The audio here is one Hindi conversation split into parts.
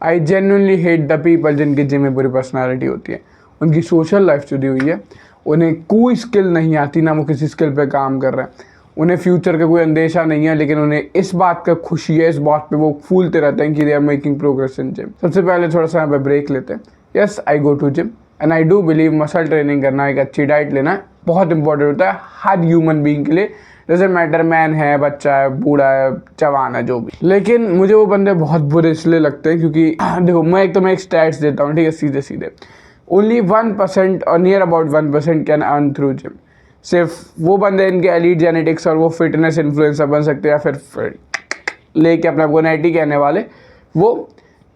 I genuinely hate the people जिनकी जिम में बुरी पर्सनालिटी होती है, उनकी सोशल लाइफ जुड़ी हुई है, उन्हें कोई स्किल नहीं आती, ना वो किसी स्किल पे काम कर रहे हैं, उन्हें फ्यूचर का कोई अंदेशा नहीं है, लेकिन उन्हें इस बात का खुशी है, इस बात पे वो फूलते रहते हैं कि they are making progress in gym. सबसे पहले थोड़ा सा यहाँ पे ब्रेक लेते हैं। Yes, I go to gym and I do believe muscle training करना, एक अच्छी डाइट लेना बहुत इंपॉर्टेंट होता है हर ह्यूमन बीइंग के लिए, जैसे मैटर मैन है, बच्चा है, बूढ़ा है, जवान है, जो भी। लेकिन मुझे वो बंदे बहुत बुरे इसलिए लगते हैं क्योंकि देखो, मैं एक स्टैट्स देता हूँ, ठीक है, सीधे सीधे। ओनली 1% और near about 1% can earn through gym. सिर्फ वो बंदे इनके एलीट जेनेटिक्स और वो फिटनेस इन्फ्लुएंसर बन सकते हैं, या फिर लेके अपना को नेटी कहने वाले, वो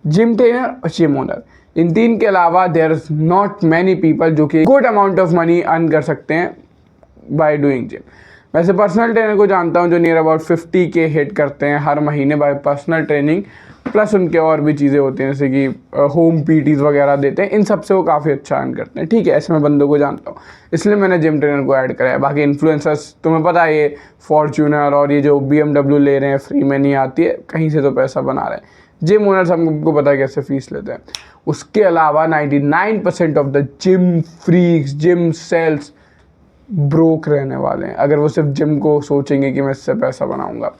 जिम ट्रेनर और जिम ओनर। इन तीन के अलावा there is not many people जो कि good amount of money earn कर सकते हैं बाय डूइंग जिम। वैसे पर्सनल ट्रेनर को जानता हूँ जो नियर अबाउट 50K हिट करते हैं हर महीने बाय पर्सनल ट्रेनिंग, प्लस उनके और भी चीज़ें होती हैं जैसे कि होम पीटीज वगैरह देते हैं, इन सब से वो काफ़ी अच्छा अर्न करते हैं। ठीक है, ऐसे मैं बंदों को जानता हूँ, इसलिए मैंने जिम ट्रेनर को ऐड कराया। बाकी इन्फ्लुएंसर्स तुम्हें पता है, ये फॉर्च्यूनर और ये जो BMW ले रहे हैं, फ्री में नहीं आती है, कहीं से तो पैसा बना रहे हैं। जिम ओनर्स हमको पता है कैसे फीस लेते हैं। उसके अलावा 99% of the gym freaks, gym sales broke रहने वाले हैं अगर वो सिर्फ जिम को सोचेंगे कि मैं इससे पैसा बनाऊंगा।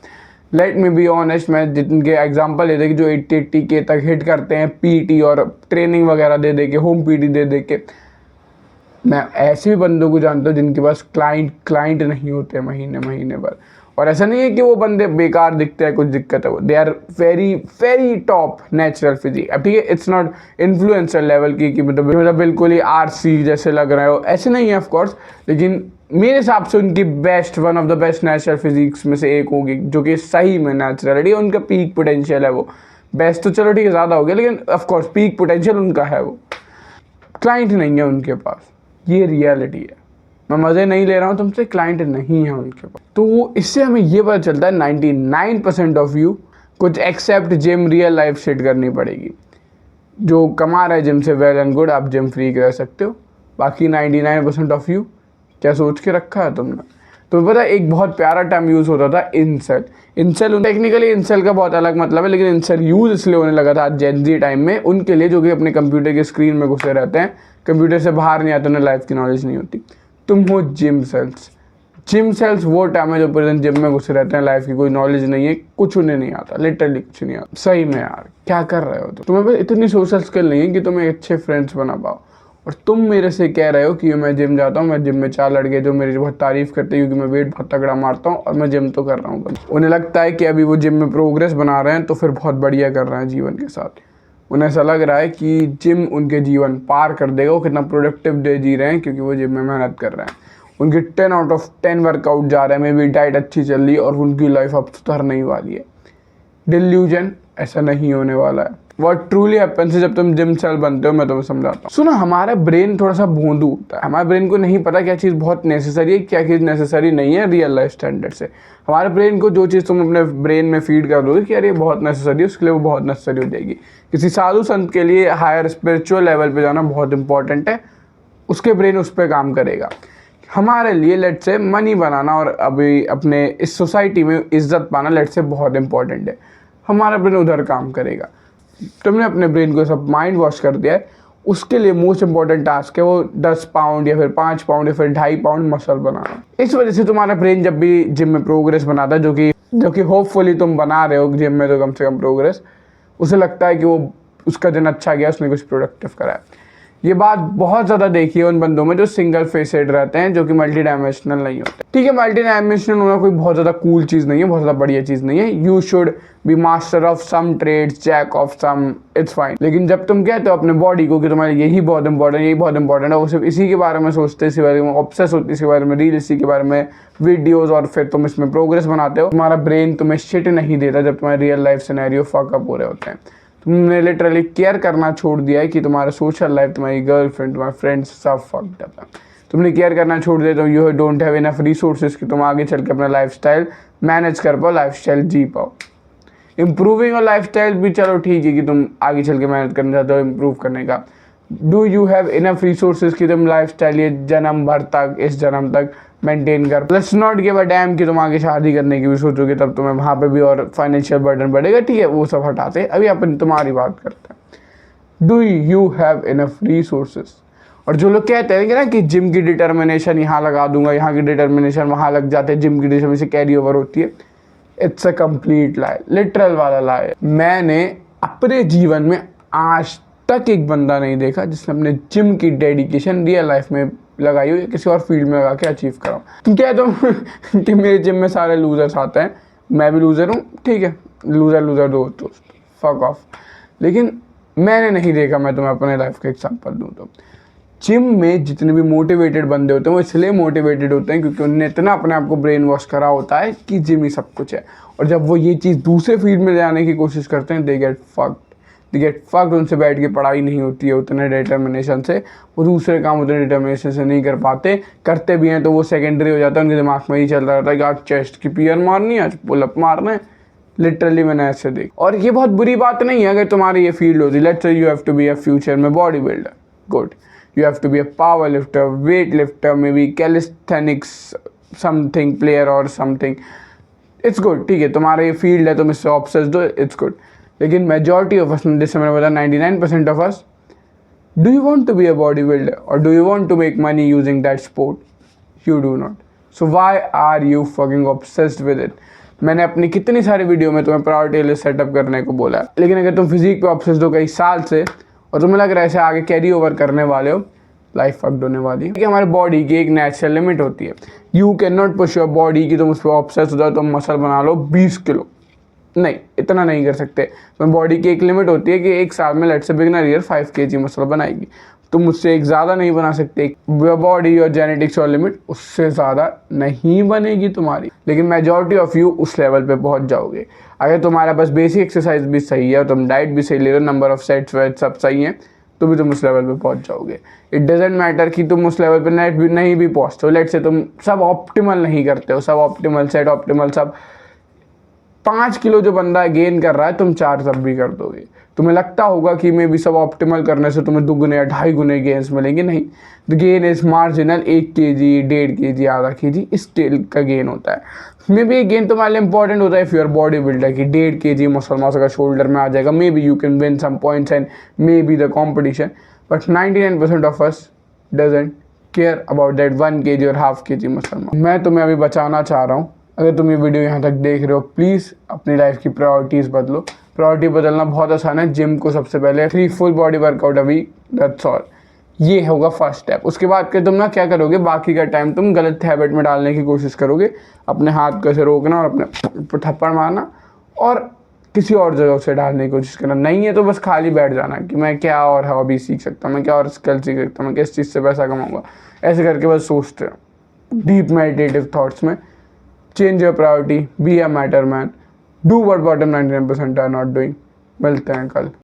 लेट मी बी ऑनेस्ट, मैं जिनके एग्जांपल ले दे कि जो 80K तक हिट करते हैं पीटी और ट्रेनिंग वगैरह दे के, होम पीटी दे के, मैं ऐसे भी बंदों को जानता हूँ जिनके पास क्लाइंट नहीं होते महीने भर। और ऐसा नहीं है कि वो बंदे बेकार दिखते हैं, कुछ दिक्कत है, वो they are very very top natural physique. अब ठीक है, इट्स नॉट इन्फ्लुएंसर लेवल की मतलब बिल्कुल ही आरसी जैसे लग रहे हो, ऐसे नहीं है ऑफ कोर्स, लेकिन मेरे हिसाब से उनकी best, one of the best natural physics में से एक होगी जो कि सही में नेचुरलिटी, उनका पीक पोटेंशियल है। वो बेस्ट तो चलो ठीक है, ज़्यादा हो गया, लेकिन ऑफ कोर्स पीक पोटेंशियल उनका है। वो क्लाइंट नहीं है उनके पास, ये रियलिटी है। मैं मज़े नहीं ले रहा हूँ तुमसे, क्लाइंट नहीं है उनके पास। तो इससे हमें ये पता चलता है 99% ऑफ यू कुछ except gym real life set करनी पड़ेगी। जो कमा रहा है जिम से, वेल एंड गुड, आप जिम फ्री रह सकते हो। बाकी 99% ऑफ यू क्या सोच के रखा है तुमने? तो पता है एक बहुत प्यारा टर्म यूज़ होता था, इंसेल। टेक्निकली इंसेल का बहुत अलग मतलब है, लेकिन इंसेल यूज़ इसलिए होने लगा था जेन ज़ी टाइम में उनके लिए जो कि अपने कंप्यूटर की स्क्रीन में घुसे रहते हैं, कंप्यूटर से बाहर नहीं आते, उन्हें लाइफ की नॉलेज नहीं होती। तुम हो जिम सेल्स। जिम सेल्स वो टाइम है जो पूरे दिन जिम में घुसे रहते हैं, लाइफ की कोई नॉलेज नहीं है, कुछ उन्हें नहीं आता, लिटरली कुछ नहीं आता। सही में यार, क्या कर रहे हो तुम्हें बस इतनी सोशल स्किल नहीं है कि तुम अच्छे फ्रेंड्स बना पाओ, और तुम मेरे से कह रहे हो कि मैं जिम जाता हूँ, मैं जिम में 4 लड़के जो मेरी बहुत तारीफ करते हैं क्योंकि मैं वेट बहुत तगड़ा मारता हूँ और मैं जिम तो कर रहा हूँ। उन्हें लगता है कि अभी वो जिम में प्रोग्रेस बना रहे हैं तो फिर बहुत बढ़िया कर रहे हैं जीवन के साथ। उन्हें ऐसा लग रहा है कि जिम उनके जीवन पार कर देगा, वो कितना प्रोडक्टिव डे जी रहे हैं क्योंकि वो जिम में मेहनत कर रहे हैं। उनके 10 आउट ऑफ 10 वर्कआउट जा रहे हैं, मे बी डाइट अच्छी चल रही है और उनकी लाइफ अब सुधरने ही वाली है। डिल्यूजन, ऐसा नहीं होने वाला है। व्हाट ट्रूली हैपेंस है जब तुम जिम सेल बनते हो, मैं तुम्हें समझाता हूँ। सुनो, हमारा ब्रेन थोड़ा सा भोंदू होता है। हमारे ब्रेन को नहीं पता क्या चीज़ बहुत नेसेसरी है, क्या चीज़ नेसेसरी नहीं है रियल लाइफ स्टैंडर्ड से। हमारे ब्रेन को जो चीज़ तुम अपने ब्रेन में फीड कर दोगे कि यार ये बहुत नेसेसरी है, उसके लिए वो बहुत नेसेसरी हो जाएगी। किसी साधु संत के लिए हायर स्पिरिचुअल लेवल पे जाना बहुत इंपॉर्टेंट है, उसके ब्रेन उस पर काम करेगा। हमारे लिए लेट से मनी बनाना और अभी अपने इस सोसाइटी में इज्जत पाना लेट से बहुत इंपॉर्टेंट है, हमारा ब्रेन उधर काम करेगा। तुमने अपने ब्रेन को सब माइंड वॉश कर दिया है, उसके लिए मोस्ट इंपॉर्टेंट टास्क है वो 10 पाउंड या फिर 5 पाउंड या फिर 2.5 पाउंड मसल बनाना। इस वजह से तुम्हारा ब्रेन जब भी जिम में प्रोग्रेस बनाता है, जो कि होपफुली तुम बना रहे हो जिम में तो कम से कम प्रोग्रेस, उसे लगता है कि वो उसका दिन अच्छा गया, उसने कुछ प्रोडक्टिव करा है। ये बात बहुत ज़्यादा देखी है उन बंदों में जो सिंगल फेसेड रहते हैं, जो कि मल्टी डायमेंशनल नहीं होते। ठीक है, मल्टी डायमेंशनल होना कोई बहुत ज़्यादा कूल चीज़ नहीं है, बहुत ज़्यादा बढ़िया चीज़ नहीं है। You should be master of some trades, jack of some, it's fine. लेकिन जब तुम कहते हो अपने बॉडी को कि तुम्हारे यही बहुत इंपॉर्टेंट है, वो सिर्फ इसी के बारे में सोचते, इसी बारे में ऑब्सेस होती, इसी बारे में रील, इसी के बारे में वीडियोज़, और फिर तुम इसमें प्रोग्रेस बनाते हो, तुम्हारा ब्रेन तुम्हें शिट नहीं देता जब तुम्हारे real life scenario fuck up हो रहे होते हैं। तुमने लिटरली केयर करना छोड़ दिया है कि तुम्हारा सोशल लाइफ, तुम्हारी गर्लफ्रेंड, तुम्हारे फ्रेंड्स सब फक्ड अप है। तुमने केयर करना छोड़ दिया तो you don't have enough resources कि तुम आगे चल के अपना लाइफस्टाइल मैनेज कर पाओ, लाइफस्टाइल जी पाओ। इम्प्रूविंग और लाइफस्टाइल भी चलो ठीक है कि तुम आगे चल के मेहनत करना चाहते हो इम्प्रूव करने का। Do you have enough resources कि तुम लाइफस्टाइल ये जन्म भर तक, इस जन्म तक मेंटेन कर। Let's not give a dam कि तुम आगे शादी करने की भी सोचोगे, तब तुम्हें वहाँ पे भी और फाइनेंशियल बर्डन बढ़ेगा, ठीक है, वो सब हटाते, अभी अपन तुम्हारी बात करते हैं। Do you have enough resources? और जो लोग कहते हैं ना कि जिम की डिटर्मिनेशन यहाँ लगा दूंगा, यहाँ की डिटर्मिनेशन वहाँ लग जाते हैं, जिम की डिटर्मिनेशन कैरी ओवर होती है, it's a complete lie, literal वाला लाई। मैंने अपने जीवन में आज तक एक बंदा नहीं देखा जिसने अपने जिम की डेडिकेशन रियल लाइफ में लगाई हो या किसी और फील्ड में लगा के अचीव करा। तुम कह दो कि मेरे जिम में सारे लूजर्स आते हैं, मैं भी लूज़र हूँ, ठीक है, लूज़र दोस्त, फक ऑफ। लेकिन मैंने नहीं देखा, मैं तुम्हें अपने लाइफ का एग्जांपल दूँ तो जिम में जितने भी मोटिवेटेड बंदे होते हैं वो इसलिए मोटिवेटेड होते हैं क्योंकि उन्होंने इतना अपने आप को ब्रेन वॉश करा होता है कि जिम ही सब कुछ है। और जब वो ये चीज़ दूसरे फील्ड में जाने की कोशिश करते हैं, दे गेट फक्ड। उनसे बैठ के पढ़ाई नहीं होती है उतने डिटर्मिनेशन से, वो दूसरे काम उतने डिटर्मिनेशन से नहीं कर पाते, करते भी हैं तो वो सेकेंडरी हो जाता है, उनके दिमाग में ही चल रहा होता है कि आज चेस्ट की पियर मारनी है, आज पुलअप मारना है। लिटरली मैंने ऐसे देख, और ये बहुत बुरी बात नहीं है अगर तुम्हारी ये फील्ड होती। Let's say you have to be a future में body builder, good, you have to be a power lifter, weight lifter, maybe calisthenics something player or something, it's good, ठीक है, तुम्हारा ये फील्ड है, तुम इससे ऑब्सेस्ड हो, इट्स गुड। लेकिन मेजॉरिटी ऑफ अस, जैसे मैंने बताया 99% of us, do you want to be a body builder और do you want to make money using that sport? You do not. So why are you fucking obsessed with it? मैंने अपनी कितनी सारी वीडियो में तुम्हें प्रायोरिटी लिस्ट सेटअप करने को बोला है, लेकिन अगर तुम फिजिक पे ऑब्सेस्ड हो कई साल से और तुम्हें लग रहा है ऐसे आगे कैरी ओवर करने वाले हो, लाइफ फक्ड होने वाली है। कि हमारे बॉडी की एक नेचुरल लिमिट होती है। You can not push your body कि तुम उस पर ऑब्सेस हो जाओ, तुम मसल बना लो 20 किलो, नहीं, इतना नहीं कर सकते। तो बॉडी की एक लिमिट होती है कि एक साल में let's say beginner year 5 kg muscle बनाएगी, तुम उससे एक ज़्यादा नहीं बना सकते। योर बॉडी, योर जेनेटिक्स और लिमिट, उससे ज़्यादा नहीं बनेगी तुम्हारी। लेकिन मेजॉरिटी ऑफ यू उस लेवल पे पहुंच जाओगे अगर तुम्हारा बस बेसिक एक्सरसाइज भी सही है और तुम डाइट भी सही ले रहे हो, नंबर ऑफ सेट्स वेट सब सही है, तो भी तुम उस लेवल पे पहुंच जाओगे। इट डजेंट मैटर कि तुम उस लेवल पे नेट भी नहीं भी पहुंचते हो, लेट्स से तुम सब ऑप्टिमल नहीं करते हो, सब ऑप्टिमल सेट ऑप्टिमल सब 5 किलो जो बंदा गेन कर रहा है तुम 4 तब भी कर दोगे। तुम्हें लगता होगा कि मे भी सब ऑप्टिमल करने से तुम्हें 2 गुने या 2.5 गुने गेन्स मिलेंगे, नहीं, the gain is marginal. 1 kg, 1.5 kg, आधा kg इस स्टेल का गेन होता है। मे बी गेन तुम्हारे लिए इंपॉर्टेंट होता है if you our body builder की 1.5 kg मसल मास अगर शोल्डर में आ जाएगा, maybe you can win some points and maybe the competition, but 99% of us doesn't care about that 1 kg और ½ kg मसल मास। मैं तुम्हें अभी बचाना चाह रहा हूँ, अगर तुम ये वीडियो यहाँ तक देख रहे हो, प्लीज़ अपनी लाइफ की प्रायोरिटीज़ बदलो। प्रायोरिटी बदलना बहुत आसान है। जिम को सबसे पहले 3 full body workout a week, that's all, ये होगा फर्स्ट स्टेप। उसके बाद के तुम ना क्या करोगे, बाकी का टाइम तुम गलत हैबिट में डालने की कोशिश करोगे, अपने हाथ को ऐसे रोकना और अपने थप्पड़ मारना और किसी और जगह से डालने की कोशिश करना। नहीं है तो बस खाली बैठ जाना कि मैं क्या और हॉबी सीख सकता हूँ, मैं क्या और स्किल सीख सकता हूँ, मैं किस चीज़ से पैसा कमाऊँगा, ऐसे करके बस सोचते हो डीप मेडिटेटिव थॉट्स में। Change your priority, be a matter man, do what bottom 99% are not doing। मिलते हैं कल।